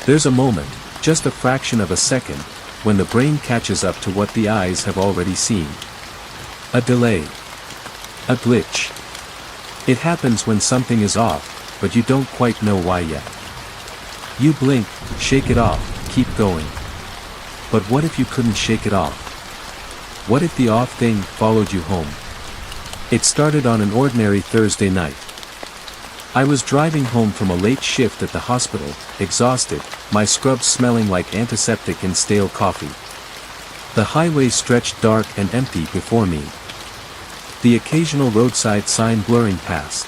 There's a moment, just a fraction of a second, when the brain catches up to what the eyes have already seen. A delay. A glitch. It happens when something is off, but you don't quite know why yet. You blink, shake it off, keep going. But what if you couldn't shake it off? What if the off thing followed you home? It started on an ordinary Thursday night. I was driving home from a late shift at the hospital, exhausted, my scrubs smelling like antiseptic and stale coffee. The highway stretched dark and empty before me. The occasional roadside sign blurring past.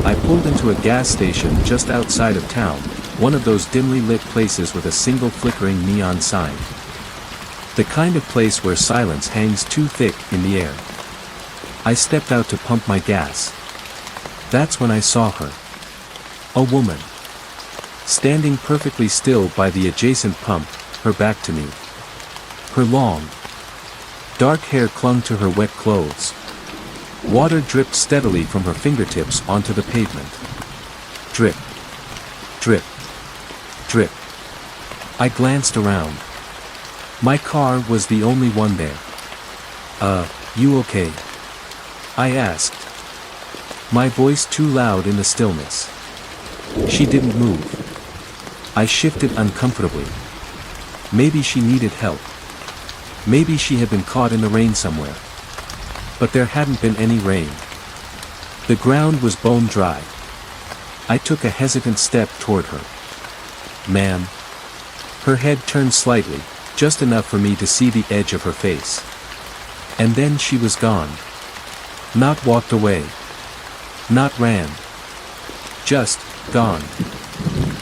I pulled into a gas station just outside of town, one of those dimly lit places with a single flickering neon sign. The kind of place where silence hangs too thick in the air. I stepped out to pump my gas. That's when I saw her. A woman. Standing perfectly still by the adjacent pump, her back to me. Her long, dark hair clung to her wet clothes. Water dripped steadily from her fingertips onto the pavement. Drip. Drip. Drip. I glanced around. My car was the only one there. You okay?" I asked. My voice too loud in the stillness. She didn't move. I shifted uncomfortably. Maybe she needed help. Maybe she had been caught in the rain somewhere. But there hadn't been any rain. The ground was bone dry. I took a hesitant step toward her. "Ma'am." Her head turned slightly, just enough for me to see the edge of her face. And then she was gone. Not walked away. Not ran. Just gone.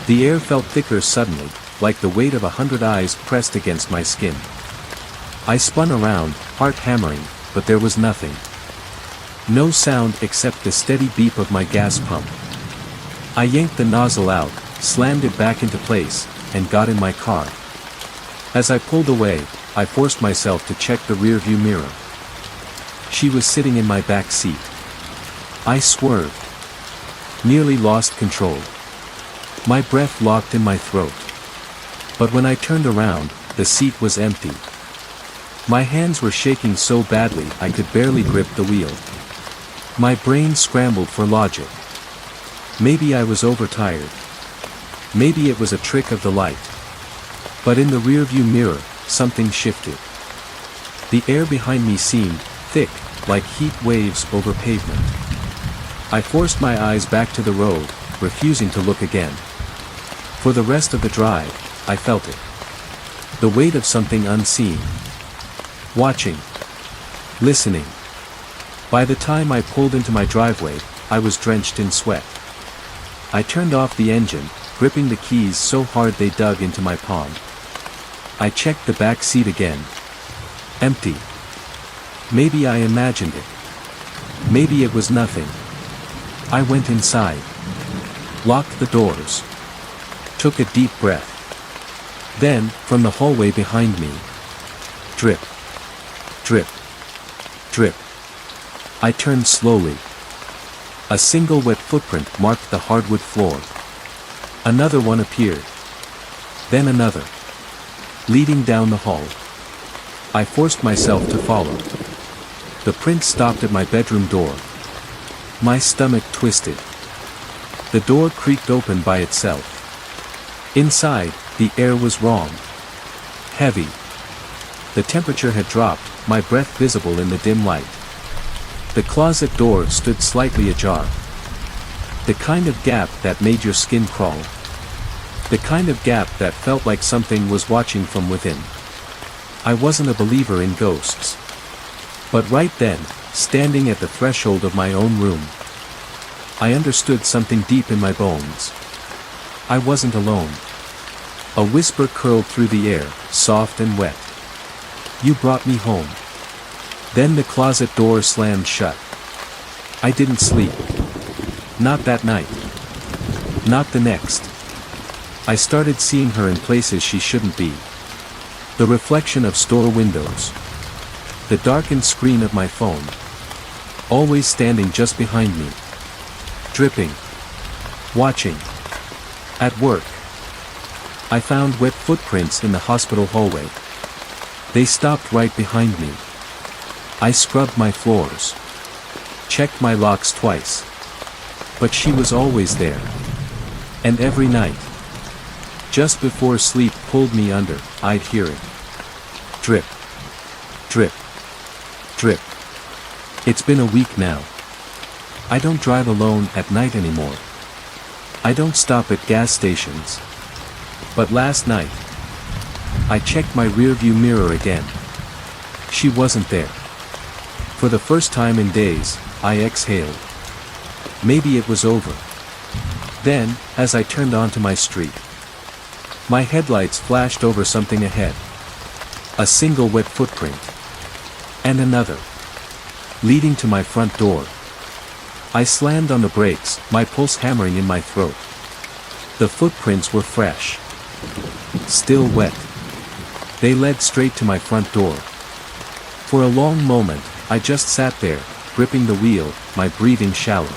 The air felt thicker suddenly, like the weight of 100 eyes pressed against my skin. I spun around, heart hammering, but there was nothing. No sound except the steady beep of my gas pump. I yanked the nozzle out, slammed it back into place, and got in my car. As I pulled away, I forced myself to check the rearview mirror. She was sitting in my back seat. I swerved. Nearly lost control. My breath locked in my throat. But when I turned around, the seat was empty. My hands were shaking so badly I could barely grip the wheel. My brain scrambled for logic. Maybe I was overtired. Maybe it was a trick of the light. But in the rearview mirror, something shifted. The air behind me seemed thick, like heat waves over pavement. I forced my eyes back to the road, refusing to look again. For the rest of the drive, I felt it. The weight of something unseen. Watching. Listening. By the time I pulled into my driveway, I was drenched in sweat. I turned off the engine, gripping the keys so hard they dug into my palm. I checked the back seat again. Empty. Maybe I imagined it. Maybe it was nothing. I went inside. Locked the doors. Took a deep breath. Then, from the hallway behind me. Drip. Drip. Drip. I turned slowly. A single wet footprint marked the hardwood floor. Another one appeared. Then another. Leading down the hall. I forced myself to follow. The print stopped at my bedroom door. My stomach twisted. The door creaked open by itself. Inside, the air was wrong. Heavy. The temperature had dropped, my breath visible in the dim light. The closet door stood slightly ajar. The kind of gap that made your skin crawl. The kind of gap that felt like something was watching from within. I wasn't a believer in ghosts. But right then, standing at the threshold of my own room, I understood something deep in my bones. I wasn't alone. A whisper curled through the air, soft and wet. "You brought me home." Then the closet door slammed shut. I didn't sleep. Not that night. Not the next. I started seeing her in places she shouldn't be. The reflection of store windows. The darkened screen of my phone. Always standing just behind me. Dripping. Watching. At work. I found wet footprints in the hospital hallway. They stopped right behind me. I scrubbed my floors. Checked my locks twice. But she was always there. And every night, just before sleep pulled me under, I'd hear it. Drip. Drip. Drip. It's been a week now. I don't drive alone at night anymore. I don't stop at gas stations. But last night, I checked my rearview mirror again. She wasn't there. For the first time in days, I exhaled. Maybe it was over. Then, as I turned onto my street, my headlights flashed over something ahead. A single wet footprint. And another. Leading to my front door. I slammed on the brakes, my pulse hammering in my throat. The footprints were fresh. Still wet. They led straight to my front door. For a long moment, I just sat there, gripping the wheel, my breathing shallow.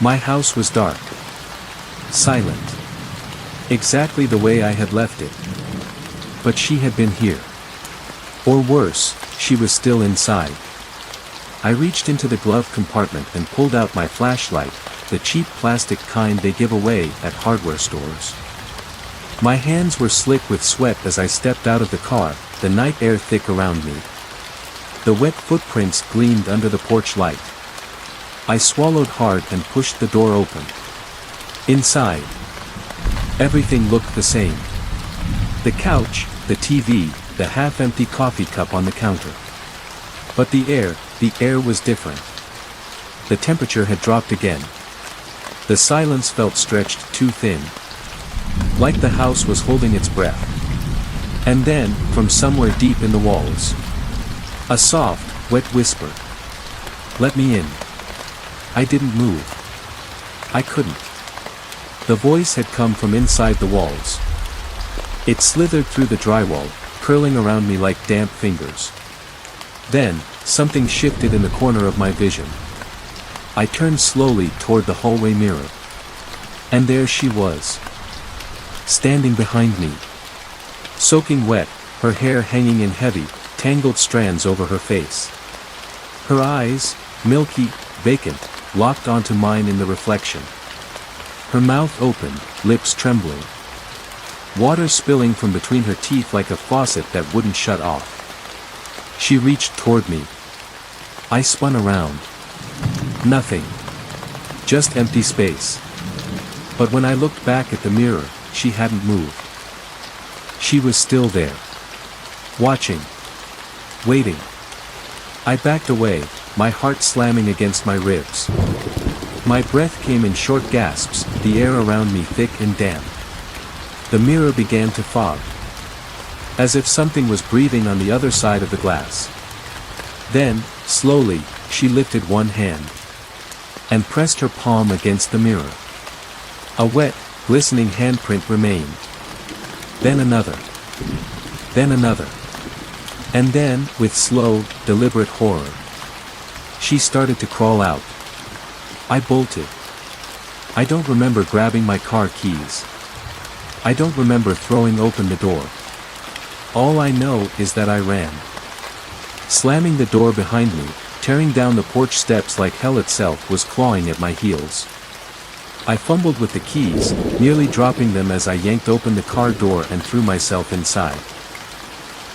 My house was dark. Silent. Exactly the way I had left it. But she had been here. Or worse, she was still inside. I reached into the glove compartment and pulled out my flashlight, the cheap plastic kind they give away at hardware stores. My hands were slick with sweat as I stepped out of the car, the night air thick around me. The wet footprints gleamed under the porch light. I swallowed hard and pushed the door open. Inside, everything looked the same. The couch, the TV, the half-empty coffee cup on the counter. But the air was different. The temperature had dropped again. The silence felt stretched too thin. Like the house was holding its breath. And then, from somewhere deep in the walls, a soft, wet whisper. Let me in. I didn't move. I couldn't. The voice had come from inside the walls. It slithered through the drywall, curling around me like damp fingers. Then, something shifted in the corner of my vision. I turned slowly toward the hallway mirror. And there she was. Standing behind me. Soaking wet, her hair hanging in heavy, tangled strands over her face. Her eyes, milky, vacant, locked onto mine in the reflection. Her mouth open, lips trembling. Water spilling from between her teeth like a faucet that wouldn't shut off. She reached toward me. I spun around. Nothing. Just empty space. But when I looked back at the mirror, she hadn't moved. She was still there. Watching. Waiting. I backed away, my heart slamming against my ribs. My breath came in short gasps, the air around me thick and damp. The mirror began to fog. As if something was breathing on the other side of the glass. Then, slowly, she lifted one hand. And pressed her palm against the mirror. A wet, glistening handprint remained. Then another. Then another. And then, with slow, deliberate horror, she started to crawl out. I bolted. I don't remember grabbing my car keys. I don't remember throwing open the door. All I know is that I ran. Slamming the door behind me, tearing down the porch steps like hell itself was clawing at my heels. I fumbled with the keys, nearly dropping them as I yanked open the car door and threw myself inside.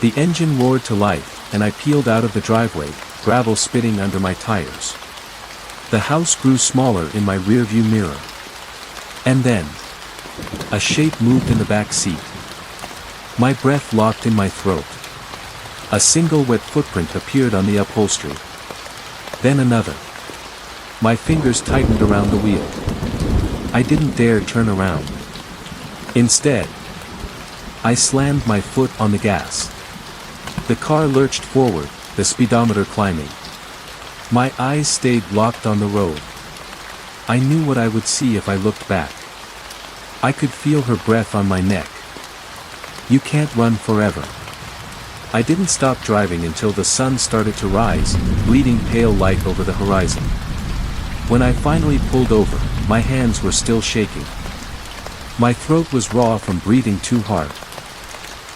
The engine roared to life, and I peeled out of the driveway, gravel spitting under my tires. The house grew smaller in my rearview mirror. And then, a shape moved in the back seat. My breath locked in my throat. A single wet footprint appeared on the upholstery. Then another. My fingers tightened around the wheel. I didn't dare turn around. Instead, I slammed my foot on the gas. The car lurched forward, the speedometer climbing. My eyes stayed locked on the road. I knew what I would see if I looked back. I could feel her breath on my neck. You can't run forever. I didn't stop driving until the sun started to rise, bleeding pale light over the horizon. When I finally pulled over, my hands were still shaking. My throat was raw from breathing too hard.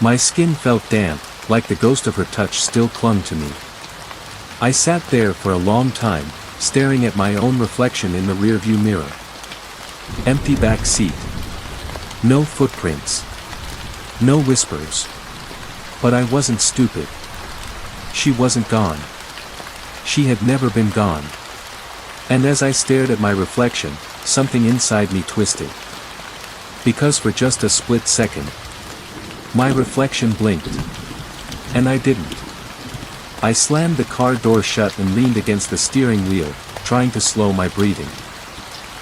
My skin felt damp, like the ghost of her touch still clung to me. I sat there for a long time, staring at my own reflection in the rearview mirror. Empty back seat. No footprints. No whispers. But I wasn't stupid. She wasn't gone. She had never been gone. And as I stared at my reflection, something inside me twisted. Because for just a split second, my reflection blinked. And I didn't. I slammed the car door shut and leaned against the steering wheel, trying to slow my breathing.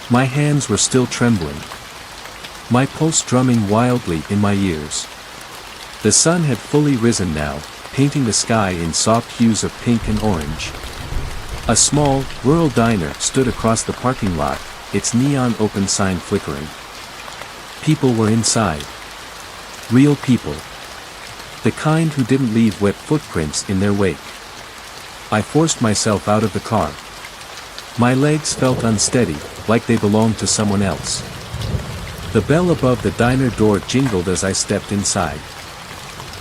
My hands were still trembling. My pulse drumming wildly in my ears. The sun had fully risen now, painting the sky in soft hues of pink and orange. A small, rural diner stood across the parking lot, its neon open sign flickering. People were inside. Real people. The kind who didn't leave wet footprints in their wake. I forced myself out of the car. My legs felt unsteady, like they belonged to someone else. The bell above the diner door jingled as I stepped inside.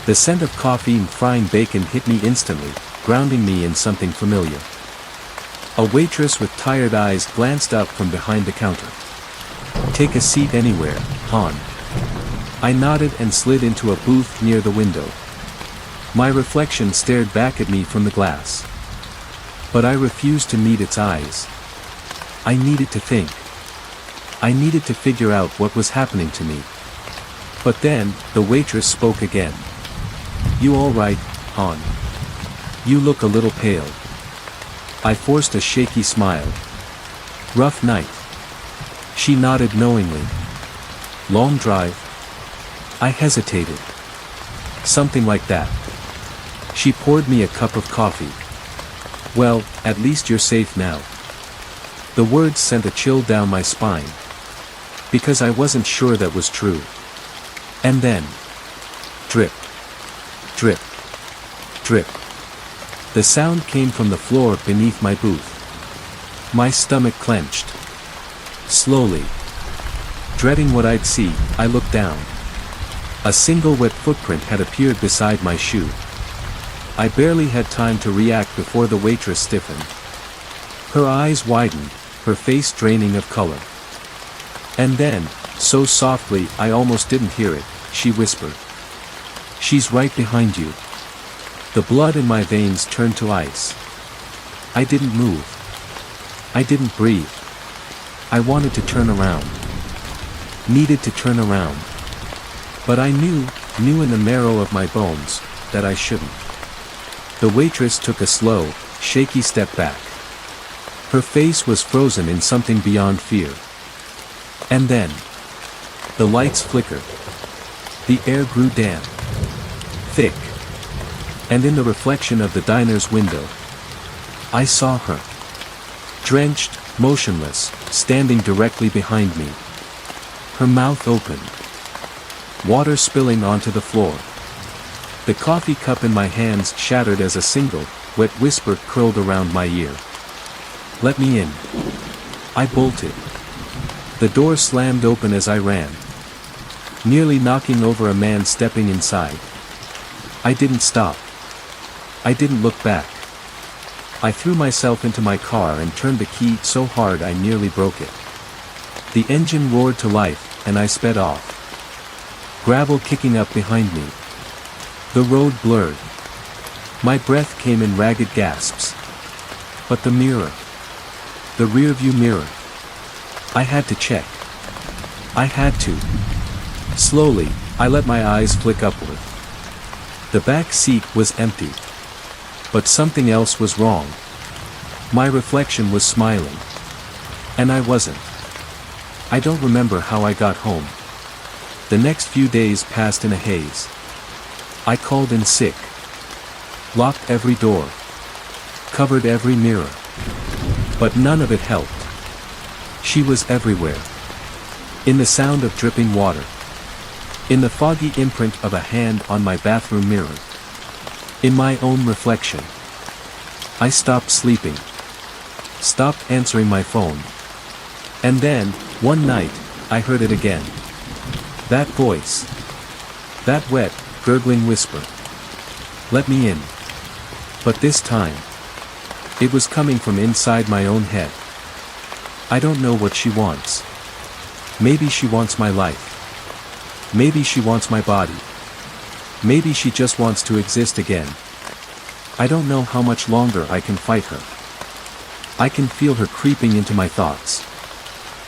The scent of coffee and frying bacon hit me instantly, grounding me in something familiar. A waitress with tired eyes glanced up from behind the counter. "Take a seat anywhere, hon." I nodded and slid into a booth near the window. My reflection stared back at me from the glass. But I refused to meet its eyes. I needed to think. I needed to figure out what was happening to me. But then, the waitress spoke again. "You all right, hon? You look a little pale." I forced a shaky smile. "Rough night." She nodded knowingly. "Long drive?" I hesitated. "Something like that." She poured me a cup of coffee. "Well, at least you're safe now." The words sent a chill down my spine. Because I wasn't sure that was true. And then, drip, drip, drip. The sound came from the floor beneath my booth. My stomach clenched. Slowly. Dreading what I'd see, I looked down. A single wet footprint had appeared beside my shoe. I barely had time to react before the waitress stiffened. Her eyes widened, her face draining of color. And then, so softly I almost didn't hear it, she whispered. "She's right behind you." The blood in my veins turned to ice. I didn't move. I didn't breathe. I wanted to turn around. Needed to turn around. But I knew in the marrow of my bones, that I shouldn't. The waitress took a slow, shaky step back. Her face was frozen in something beyond fear. And then, the lights flickered. The air grew damp. Thick. And in the reflection of the diner's window, I saw her. Drenched, motionless, standing directly behind me. Her mouth opened. Water spilling onto the floor. The coffee cup in my hands shattered as a single, wet whisper curled around my ear. "Let me in." I bolted. The door slammed open as I ran. Nearly knocking over a man stepping inside. I didn't stop. I didn't look back. I threw myself into my car and turned the key so hard I nearly broke it. The engine roared to life, and I sped off. Gravel kicking up behind me. The road blurred. My breath came in ragged gasps. But the mirror. The rearview mirror. I had to check. I had to. Slowly, I let my eyes flick upward. The back seat was empty. But something else was wrong. My reflection was smiling. And I wasn't. I don't remember how I got home. The next few days passed in a haze. I called in sick. Locked every door. Covered every mirror. But none of it helped. She was everywhere. In the sound of dripping water. In the foggy imprint of a hand on my bathroom mirror. In my own reflection. I stopped sleeping. Stopped answering my phone. And then, one night, I heard it again. That voice. That wet, gurgling whisper. Let me in. But this time, it was coming from inside my own head. I don't know what she wants. Maybe she wants my life. Maybe she wants my body. Maybe she just wants to exist again. I don't know how much longer I can fight her. I can feel her creeping into my thoughts.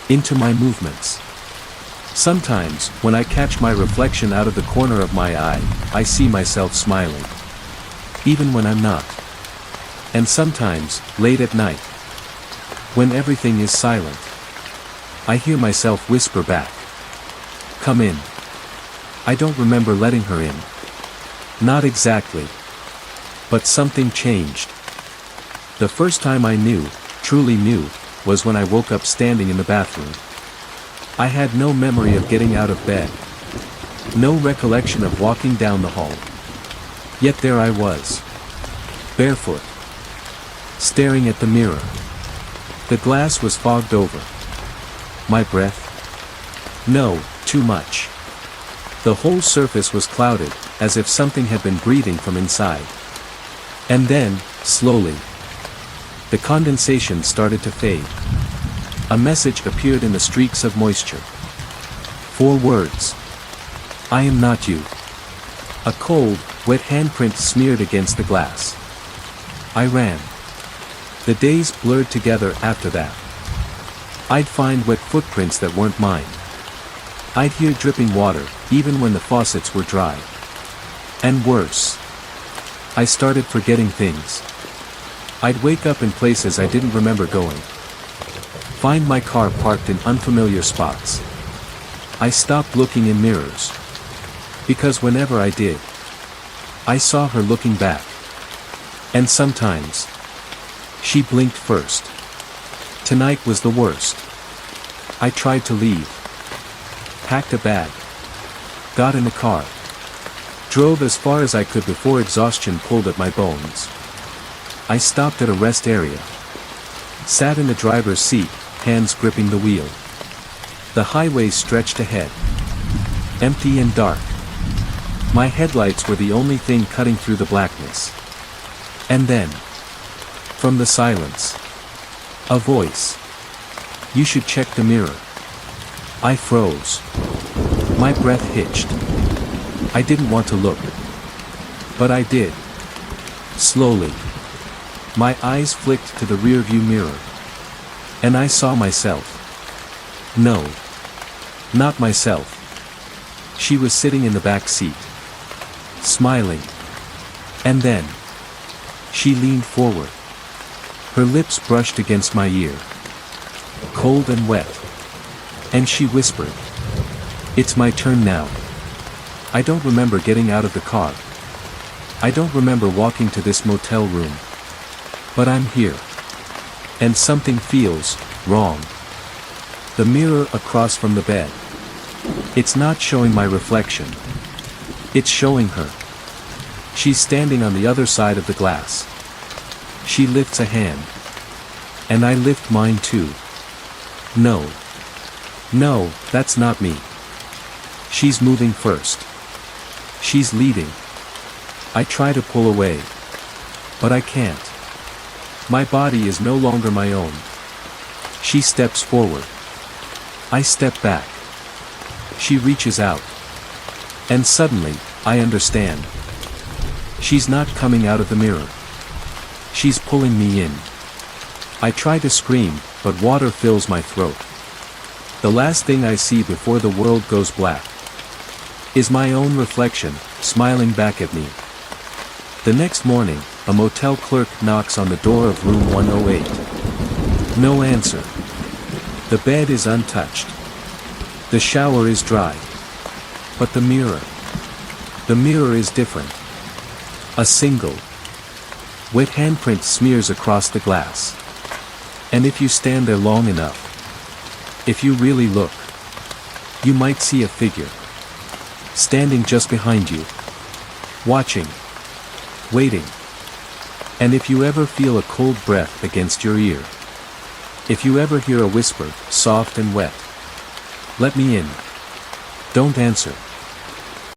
Into my movements. Sometimes, when I catch my reflection out of the corner of my eye, I see myself smiling. Even when I'm not. And sometimes, late at night, when everything is silent, I hear myself whisper back. Come in. I don't remember letting her in. Not exactly. But something changed. The first time I knew, truly knew, was when I woke up standing in the bathroom. I had no memory of getting out of bed. No recollection of walking down the hall. Yet there I was. Barefoot. Staring at the mirror. The glass was fogged over. My breath? No, too much. The whole surface was clouded, as if something had been breathing from inside. And then, slowly, the condensation started to fade. A message appeared in the streaks of moisture. 4 words. I am not you. A cold, wet handprint smeared against the glass. I ran. The days blurred together after that. I'd find wet footprints that weren't mine. I'd hear dripping water, even when the faucets were dry. And worse. I started forgetting things. I'd wake up in places I didn't remember going. Find my car parked in unfamiliar spots. I stopped looking in mirrors. Because whenever I did, I saw her looking back. And sometimes, she blinked first. Tonight was the worst. I tried to leave. Packed a bag. Got in the car. Drove as far as I could before exhaustion pulled at my bones. I stopped at a rest area. Sat in the driver's seat, hands gripping the wheel. The highway stretched ahead. Empty and dark. My headlights were the only thing cutting through the blackness. And then, from the silence, a voice. You should check the mirror. I froze. My breath hitched. I didn't want to look. But I did. Slowly. My eyes flicked to the rearview mirror. And I saw myself. No. Not myself. She was sitting in the back seat. Smiling. And then, she leaned forward. Her lips brushed against my ear. Cold and wet. And she whispered. It's my turn now. I don't remember getting out of the car. I don't remember walking to this motel room. But I'm here. And something feels wrong. The mirror across from the bed. It's not showing my reflection. It's showing her. She's standing on the other side of the glass. She lifts a hand. And I lift mine too. No. No, that's not me. She's moving first. She's leading. I try to pull away. But I can't. My body is no longer my own. She steps forward. I step back. She reaches out. And suddenly, I understand. She's not coming out of the mirror. She's pulling me in. I try to scream, but water fills my throat. The last thing I see before the world goes black is my own reflection, smiling back at me. The next morning, a motel clerk knocks on the door of room 108. No answer. The bed is untouched. The shower is dry. But the mirror is different. A single, wet handprint smears across the glass. And if you stand there long enough, if you really look, you might see a figure. Standing just behind you. Watching. Waiting. And if you ever feel a cold breath against your ear. If you ever hear a whisper, soft and wet. Let me in. Don't answer.